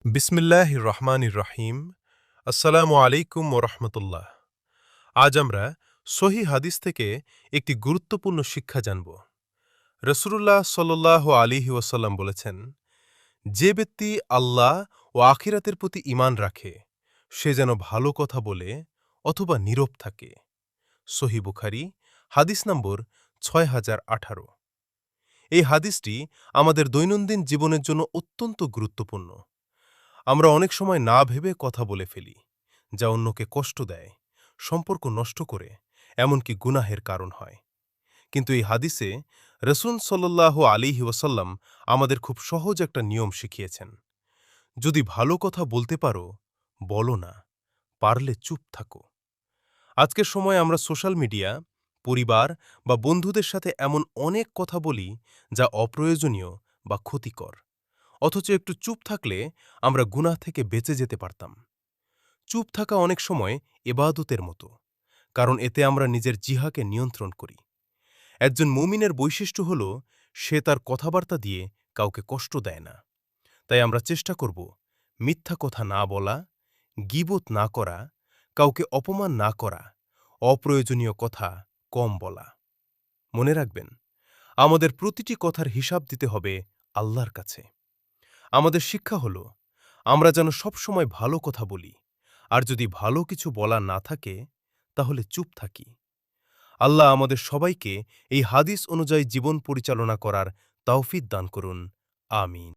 বিসমিল্লাহির রহমানির রহিম। আসসালামু আলাইকুম ওরহমতুল্লাহ। আজ আমরা সহি হাদিস থেকে একটি গুরুত্বপূর্ণ শিক্ষা জানব। রসুলুল্লাহ সাল্লাল্লাহু আলাইহি ওয়াসাল্লাম বলেছেন, যে ব্যক্তি আল্লাহ ও আখিরাতের প্রতি ঈমান রাখে সে যেন ভালো কথা বলে অথবা নীরব থাকে। সহি বুখারী হাদিস নম্বর ৬০১৮। এই হাদিসটি আমাদের দৈনন্দিন জীবনের জন্য অত্যন্ত গুরুত্বপূর্ণ। আমরা অনেক সময় না ভেবে কথা বলে ফেলি, যা অন্যকে কষ্ট দেয়, সম্পর্ক নষ্ট করে, এমনকি গুনাহের কারণ হয়। কিন্তু এই হাদিসে রসুল সাল্লাল্লাহু আলাইহি ওয়াসাল্লাম আমাদের খুব সহজ একটা নিয়ম শিখিয়েছেন। যদি ভালো কথা বলতে পারো, বলো না, পারলে চুপ থাকো। আজকের সময় আমরা সোশ্যাল মিডিয়া, পরিবার বা বন্ধুদের সাথে এমন অনেক কথা বলি যা অপ্রয়োজনীয় বা ক্ষতিকর। অথচ একটু চুপ থাকলে আমরা গুনাহ থেকে বেঁচে যেতে পারতাম। চুপ থাকা অনেক সময় এবাদতের মতো, কারণ এতে আমরা নিজের জিহাকে নিয়ন্ত্রণ করি। একজন মুমিনের বৈশিষ্ট্য হল সে তার কথাবার্তা দিয়ে কাউকে কষ্ট দেয় না। তাই আমরা চেষ্টা করব মিথ্যা কথা না বলা, গীবত না করা, কাউকে অপমান না করা, অপ্রয়োজনীয় কথা কম বলা। মনে রাখবেন, আমাদের প্রতিটি কথার হিসাব দিতে হবে আল্লাহর কাছে। আমাদের শিক্ষা হল আমরা যেন সবসময় ভালো কথা বলি, আর যদি ভালো কিছু বলা না থাকে তাহলে চুপ থাকি। আল্লাহ আমাদের সবাইকে এই হাদিস অনুযায়ী জীবন পরিচালনা করার তৌফিক দান করুন। আমিন।